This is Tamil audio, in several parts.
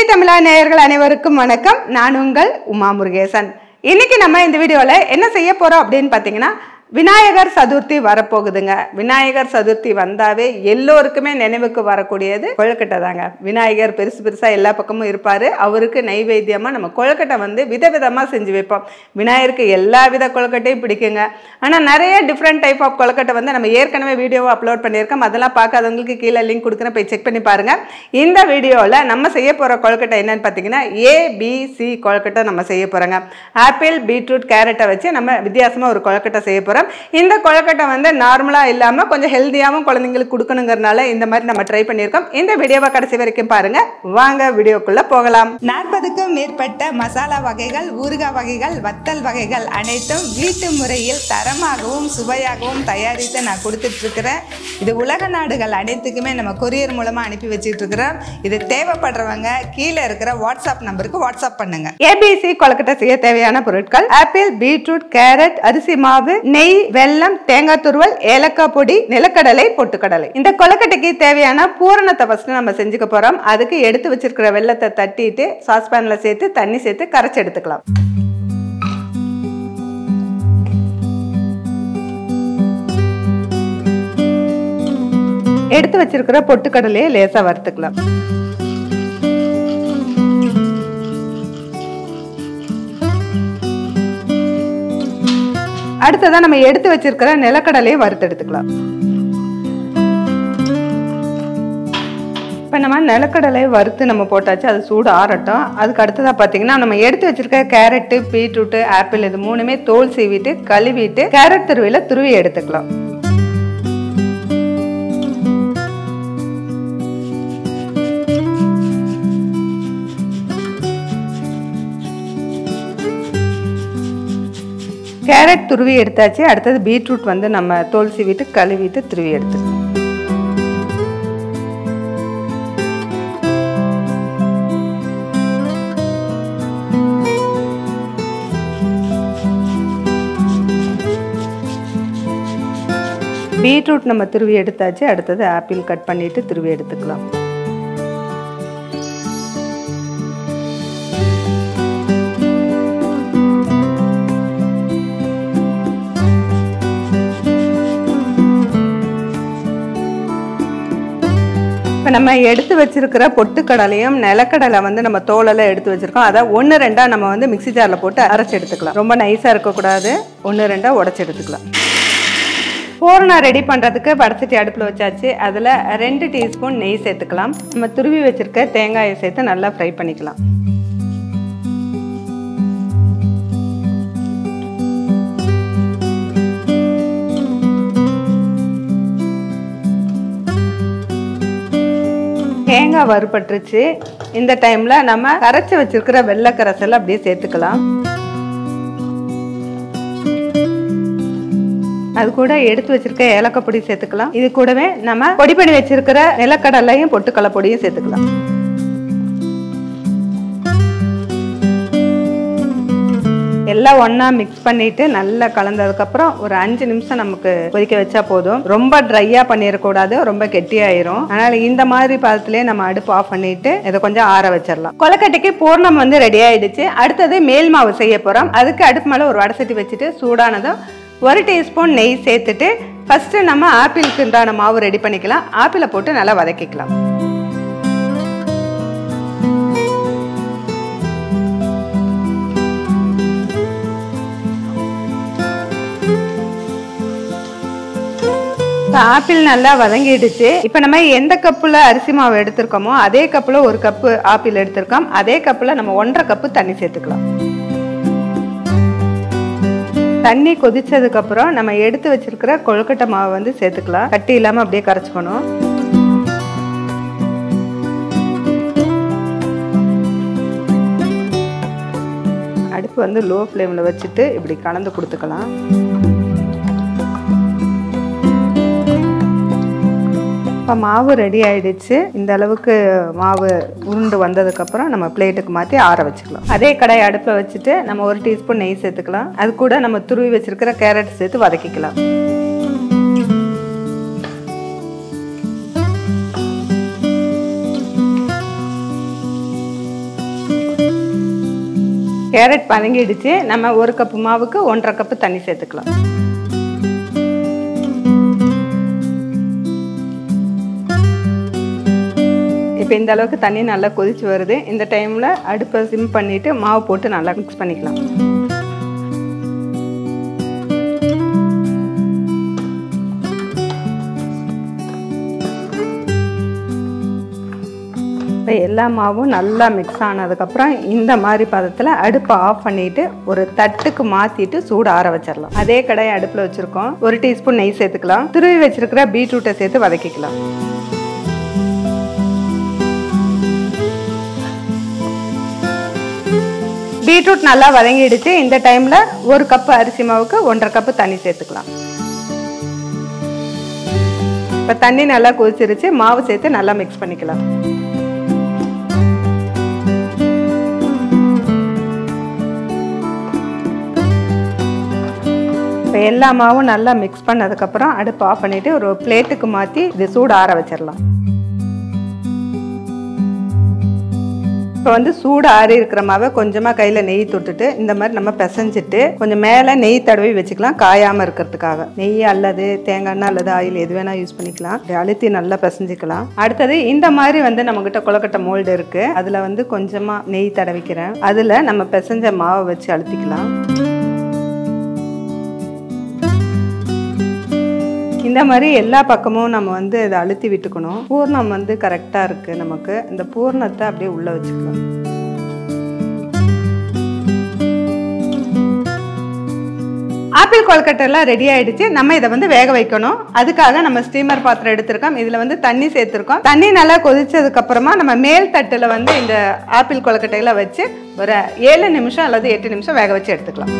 விஜய் தமிழா நேயர்கள் அனைவருக்கும் வணக்கம். நான் உங்கள் உமா முருகேசன். இன்னைக்கு நம்ம இந்த வீடியோல என்ன செய்ய போறோம் அப்படின்னு பாத்தீங்கன்னா, விநாயகர் சதுர்த்தி வரப்போகுதுங்க. விநாயகர் சதுர்த்தி வந்தாவே எல்லோருக்குமே நினைவுக்கு வரக்கூடியது கொழுக்கட்டை தாங்க. விநாயகர் பெருசு பெருசா எல்லா பக்கமும் இருப்பாரு. அவருக்கு நைவேத்தியமா நம்ம கொழுக்கட்டை வந்து விதவிதமா செஞ்சு வைப்போம். விநாயகருக்கு எல்லா வித கொழுக்கட்டையும் பிடிக்குங்க. ஆனா நிறைய டிஃப்ரெண்ட் டைப் ஆஃப் கொழுக்கட்டை வந்து நம்ம ஏற்கனவே வீடியோவை அப்லோட் பண்ணியிருக்கோம். அதெல்லாம் பார்க்காதவங்களுக்கு கீழே லிங்க் கொடுக்குறேன், போய் செக் பண்ணி பாருங்க. இந்த வீடியோவில் நம்ம செய்ய போற கொழுக்கட்டை என்னன்னு பார்த்தீங்கன்னா, ABC கொழுக்கட்டை நம்ம செய்ய போறோங்க. ஆப்பிள், பீட்ரூட், கேரட்டை வச்சு நம்ம வித்தியாசமா ஒரு கொழுக்கட்டை செய்ய போறோம். இந்த கொழுக்கட்டை வந்து நார்மலா இல்லாம கொஞ்சம் ஹெல்தியாவும் குழந்தைங்களுக்கு கொடுக்கணுங்கிறதுனால இந்த மாதிரி நம்ம ட்ரை பண்ணியிருக்கோம். இந்த வீடியோவை கடைசி வரைக்கும் பாருங்க. வாங்க வீடியோக்குள்ள போகலாம். 40க்கும் மேற்பட்ட மசாலா வகைகள், ஊறுகாய் வகைகள், வத்தல் வகைகள் அனைத்தும் வீட்டு முறையில் தரமாகவும் சுவையாகவும் தயாரித்து நான் கொடுத்துட்டு இருக்கிறேன். இது உலக நாடுகள் அனைத்துக்குமே நம்ம கொரியர் மூலமா அனுப்பி வச்சுட்டு இருக்கிறோம். இது தேவைப்படுறவங்க கீழே இருக்கிற வாட்ஸ்அப் நம்பருக்கு வாட்ஸ்அப் பண்ணுங்க. ABC கொழுக்கட்டை செய்ய தேவையான பொருட்கள்: ஆப்பிள், பீட்ரூட், கேரட், அரிசி மாவு, நெய், வெல்லம், தேங்காய் துருவல், ஏலக்காய் பொடி, நிலக்கடலை, பொட்டுக்கடலை. இந்த கொழுக்கட்டைக்கு தேவையான பூரணத்தை ஃபர்ஸ்ட் நம்ம செஞ்சுக்க போறோம். அதுக்கு எடுத்து வச்சிருக்கிற வெல்லத்தை தட்டிட்டு சாஸ்பேன்ல சேர்த்து தண்ணி சேர்த்து கரைச்சி எடுத்துக்கலாம். எடுத்து வச்சிருக்கிற பொட்டுக்கடலையை லேசா வறுத்துக்கலாம். அடுத்ததான் நம்ம எடுத்து வச்சிருக்கிற நிலக்கடலையை வறுத்து எடுத்துக்கலாம். இப்போ நம்ம நிலக்கடலை வறுத்து நம்ம போட்டாச்சு, அது சூடு ஆறட்டும். அதுக்கு அடுத்ததாக பார்த்தீங்கன்னா, நம்ம எடுத்து வச்சிருக்க கேரட்டு, பீட்ரூட்டு, ஆப்பிள் இது மூணுமே தோல் சீவிட்டு கழுவிட்டு கேரட் துருவில துருவி எடுத்துக்கலாம். கேரட் துருவி எடுத்தாச்சு. அடுத்தது பீட்ரூட் வந்து நம்ம தோல் சீவிட்டு கழுவிட்டு துருவி எடுத்துக்கலாம். பீட்ரூட் நம்ம துருவி எடுத்தாச்சு. அடுத்தது ஆப்பிள் கட் பண்ணிட்டு துருவி எடுத்துக்கலாம். இப்போ நம்ம எடுத்து வச்சிருக்கிற பொட்டுக்கடலையும் நிலக்கடலை வந்து நம்ம தோலெல்லாம் எடுத்து வச்சிருக்கோம். அதை 1-2 நம்ம வந்து மிக்சி ஜாரில் போட்டு அரைச்சி எடுத்துக்கலாம். ரொம்ப நைஸாக இருக்கக்கூடாது, 1-2 உடச்சி எடுத்துக்கலாம். பூரணம் ரெடி பண்ணுறதுக்கு வடசட்டி அடுப்பில் வச்சாச்சு. அதில் 2 டீஸ்பூன் நெய் சேர்த்துக்கலாம். நம்ம துருவி வச்சிருக்க தேங்காயை சேர்த்து நல்லா ஃப்ரை பண்ணிக்கலாம். தேங்காய் வறுபட்டுருச்சு. இந்த டைம்ல நம்ம கரைச்சி வச்சிருக்கிற வெள்ளை கரைசல் அப்படியே சேர்த்துக்கலாம். அது கூட எடுத்து வச்சிருக்க ஏலக்காய் பொடி சேர்த்துக்கலாம். இது கூடவே நம்ம பொடி பண்ணி வச்சிருக்கிற நிலக்கடலையும் பொட்டுக்கடலை பொடியும் சேர்த்துக்கலாம். எல்லாம் ஒன்னா மிக்ஸ் பண்ணிட்டு நல்லா கலந்ததுக்கு அப்புறம் ஒரு 5 நிமிஷம் நமக்கு கொதிக்க வச்சா போதும். ரொம்ப ட்ரையா பண்ணிடக்கூடாது, ரொம்ப கெட்டியாயிரும். அதனால இந்த மாதிரி பாதத்திலே நம்ம அடுப்பு ஆஃப் பண்ணிட்டு இதை கொஞ்சம் ஆற வச்சிடலாம். கொழுக்கட்டைக்கு பூர்ணம் வந்து ரெடி ஆயிடுச்சு. அடுத்தது மேல் மாவு செய்ய போறோம். அதுக்கு அடுப்பு மேல ஒரு வடசட்டி வச்சுட்டு சூடானதும் 1 டீஸ்பூன் நெய் சேர்த்துட்டு ஃபர்ஸ்ட் நம்ம ஆப்பிளுக்கு உண்டான மாவு ரெடி பண்ணிக்கலாம். ஆப்பிளை போட்டு நல்லா வதக்கிக்கலாம். ஆப்பிள் நல்லா வதங்கிடுச்சு. இப்ப நம்ம எந்த கப்புல அரிசி மாவு எடுத்திருக்கோமோ அதே கப்புல 1 கப்பு ஆப்பிள் எடுத்திருக்கோம். அதே கப்புல நம்ம 1.5 கப்பு தண்ணி சேர்த்துக்கலாம். தண்ணி கொதிச்சதுக்கு அப்புறம் நம்ம எடுத்து வச்சிருக்கிற கொழுக்கட்டை மாவு வந்து சேர்த்துக்கலாம். கட்டி இல்லாம அப்படியே கரைச்சுக்கணும். அடுப்பு வந்து லோ ஃப்ளேம்ல வச்சுட்டு இப்படி கலந்து கொடுத்துக்கலாம். இப்போ மாவு ரெடி ஆயிடுச்சு. இந்த அளவுக்கு மாவு உருண்டு வந்ததுக்கப்புறம் நம்ம பிளேட்டுக்கு மாற்றி ஆற வச்சுக்கலாம். அதே கடாய் அடுப்பில் வச்சுட்டு நம்ம 1 டீஸ்பூன் நெய் சேர்த்துக்கலாம். அது கூட நம்ம துருவி வச்சிருக்கிற கேரட் சேர்த்து வதக்கிக்கலாம். கேரட் வதங்கிடுச்சு. நம்ம 1 கப் மாவுக்கு 1.5 கப் தண்ணி சேர்த்துக்கலாம். இப்போ இந்த அளவுக்கு தண்ணி நல்லா கொதிச்சு வருது. இந்த டைமில் அடுப்பை சிம் பண்ணிவிட்டு மாவு போட்டு நல்லா மிக்ஸ் பண்ணிக்கலாம். எல்லா மாவும் நல்லா மிக்ஸ் ஆனதுக்கப்புறம் இந்த மாதிரி பதத்தில் அடுப்பை ஆஃப் பண்ணிவிட்டு ஒரு தட்டுக்கு மாற்றிட்டு சூடு ஆற வச்சிடலாம். அதே கடாயை அடுப்பில் வச்சுருக்கோம். 1 டீஸ்பூன் நெய் சேர்த்துக்கலாம். துருவி வச்சிருக்கிற பீட்ரூட்டை சேர்த்து வதக்கிக்கலாம். பீட்ரூட் நல்லா வதங்கிடுச்சு. இந்த டைமில் 1 கப் அரிசி மாவுக்கு 1.5 கப் தண்ணி சேர்த்துக்கலாம். இப்போ தண்ணி நல்லா கொதிச்சிருச்சு. மாவு சேர்த்து நல்லா மிக்ஸ் பண்ணிக்கலாம். இப்போ எல்லா மாவும் நல்லா மிக்ஸ் பண்ணதுக்கப்புறம் அடுப்பு ஆஃப் பண்ணிவிட்டு ஒரு பிளேட்டுக்கு மாற்றி இது சூடு ஆற வச்சிடலாம். இப்போ வந்து சூடு ஆறி இருக்கிற மாவை கொஞ்சமாக கையில் நெய் தொட்டுட்டு இந்த மாதிரி நம்ம பிசைஞ்சிட்டு கொஞ்சம் மேலே நெய் தடவி வச்சுக்கலாம், காயாமல் இருக்கிறதுக்காக. நெய் அல்லது தேங்காய் எண்ணெய் அல்லது ஆயில் எது வேணால் யூஸ் பண்ணிக்கலாம். அழுத்தி நல்லா பிசைஞ்சிக்கலாம். அடுத்தது இந்த மாதிரி வந்து நம்மக்கிட்ட கொழுக்கட்டை மோல்டு இருக்குது. அதில் வந்து கொஞ்சமாக நெய் தடவிக்கிறேன். அதில் நம்ம பிசைஞ்ச மாவை வச்சு அழுத்திக்கலாம். இந்த மாதிரி எல்லா பக்கமும் நம்ம வந்து இதை அழுத்தி விட்டுக்கணும். பூர்ணம் வந்து கரெக்டாக இருக்குது. நமக்கு இந்த பூர்ணத்தை அப்படியே உள்ளே வச்சுக்கலாம். ஆப்பிள் கொழுக்கட்டைலாம் ரெடி ஆயிடுச்சு. நம்ம இதை வந்து வேக வைக்கணும். அதுக்காக நம்ம ஸ்டீமர் பாத்திரம் எடுத்திருக்கோம். இதில் வந்து தண்ணி சேர்த்துருக்கோம். தண்ணி நல்லா கொதிச்சதுக்கு அப்புறமா நம்ம மேல் தட்டில் வந்து இந்த ஆப்பிள் கொழுக்கட்டையில வச்சு ஒரு 7 நிமிஷம் அல்லது 8 நிமிஷம் வேக வச்சு எடுத்துக்கலாம்.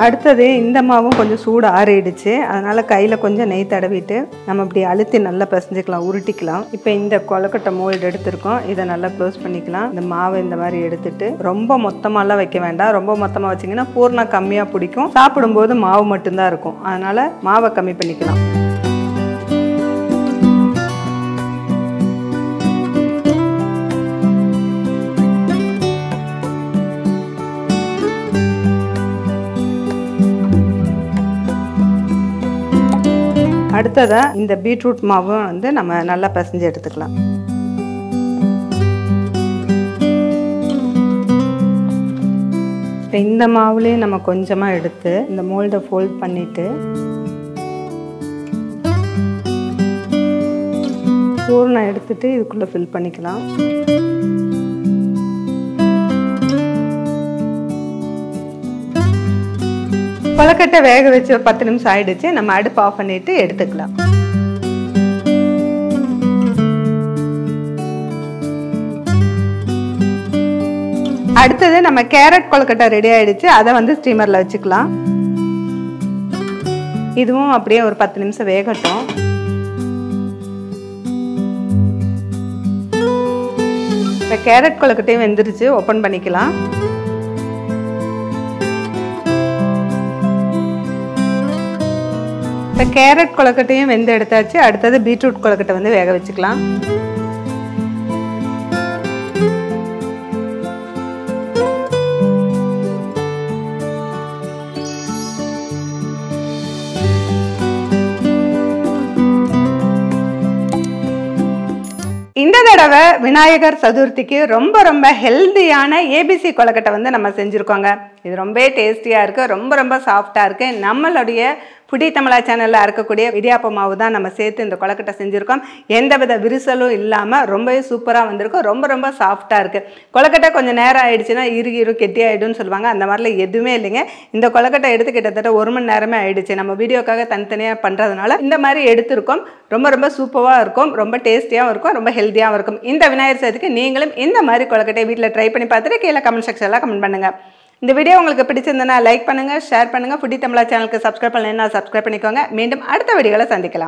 அடுத்தது இந்த மாவும் கொஞ்சம் சூடு ஆறிடுச்சு. அதனால் கையில் கொஞ்சம் நெய் தடவிட்டு நம்ம இப்படி அழுத்தி நல்லா பிசைஞ்சிக்கலாம், உருட்டிக்கலாம். இப்போ இந்த கொழுக்கட்டை மோல்டு எடுத்திருக்கோம். இதை நல்லா க்ளோஸ் பண்ணிக்கலாம். இந்த மாவை இந்த மாதிரி எடுத்துட்டு ரொம்ப மொத்தமாலாம் வைக்க வேண்டாம். ரொம்ப மொத்தமாக வச்சிங்கன்னா பூர்ணம் கம்மியாக பிடிக்கும். சாப்பிடும்போது மாவு மட்டும்தான் இருக்கும். அதனால் மாவை கம்மி பண்ணிக்கலாம். அடுத்ததா இந்த பீட்ரூட் மாவும் வந்து நம்ம நல்லா பிசைஞ்சு எடுத்துக்கலாம். இந்த மாவுலேயே நம்ம கொஞ்சமாக எடுத்து இந்த மோல்டை ஃபோல்ட் பண்ணிட்டு பூர்ணம் எடுத்துட்டு இதுக்குள்ளே ஃபில் பண்ணிக்கலாம். கொழுக்கட்டை வேக வச்சு 10 நிமிஷம் ஆயிடுச்சு. நம்ம அடுப்பு ஆஃப் பண்ணிட்டு எடுத்துக்கலாம். அடுத்தது நம்ம கேரட் கொழுக்கட்டை ரெடி ஆயிடுச்சு. அதை வந்து ஸ்டீமர்ல வச்சுக்கலாம். இதுவும் அப்படியே ஒரு 10 நிமிஷம் வேகட்டும். இப்போ கேரட் கொழுக்கட்டையும் வெந்துருச்சு. ஓப்பன் பண்ணிக்கலாம். இப்போ கேரட் கொழுக்கட்டையும் வெந்து எடுத்தாச்சு. அடுத்தது பீட்ரூட் கொழுக்கட்டை வந்து வேக வச்சுக்கலாம். இந்த தடவை விநாயகர் சதுர்த்திக்கு ரொம்ப ஹெல்தியான ஏபிசி கொழுக்கட்டை வந்து நம்ம செஞ்சுருக்கோங்க. இது ரொம்ப டேஸ்டியாக இருக்குது, ரொம்ப சாஃப்டாக இருக்குது. நம்மளுடைய புடி தமிழா சேனலில் இருக்கக்கூடிய இடியாப்ப மாவு தான் நம்ம சேர்த்து இந்த கொழுக்கட்டை செஞ்சுருக்கோம். எந்தவித விரிசலும் இல்லாமல் ரொம்பவே சூப்பராக வந்திருக்கும். ரொம்ப சாஃப்டாக இருக்குது. கொழுக்கட்டை கொஞ்சம் நேரம் ஆயிடுச்சுன்னா இறுகிரும் கெட்டியாயிடும்னு சொல்லுவாங்க. அந்த மாதிரிலாம் எதுவுமே இல்லைங்க. இந்த கொழுக்கட்டை எடுத்து கிட்டத்தட்ட 1 மணி நேரமே ஆயிடுச்சு. நம்ம வீடியோக்காக தனித்தனியாக பண்ணுறதுனால இந்த மாதிரி எடுத்திருக்கோம். ரொம்ப சூப்பராக இருக்கும், ரொம்ப டேஸ்டியாகவும் இருக்கும், ரொம்ப ஹெல்த்தியாகவும் இருக்கும். இந்த விநாயகர் சதுர்த்திக்கு நீங்களும் இந்த மாதிரி கொழுக்கட்டை வீட்டில் ட்ரை பண்ணி பார்த்துட்டு கீழே கமெண்ட் செக்ஷனில் கமெண்ட் பண்ணுங்கள். இந்த வீடியோ உங்களுக்கு பிடிச்சிருந்தனா லைக் பண்ணுங்கள், ஷேர் பண்ணுங்கள். புடி தமிழா சேனலுக்கு சப்ஸ்கிரைப் பண்ணலைன்னா சப்ஸ்கிரைப் பண்ணிக்கோங்க. மீண்டும் அடுத்த வீடியோவில் சந்திக்கலாம்.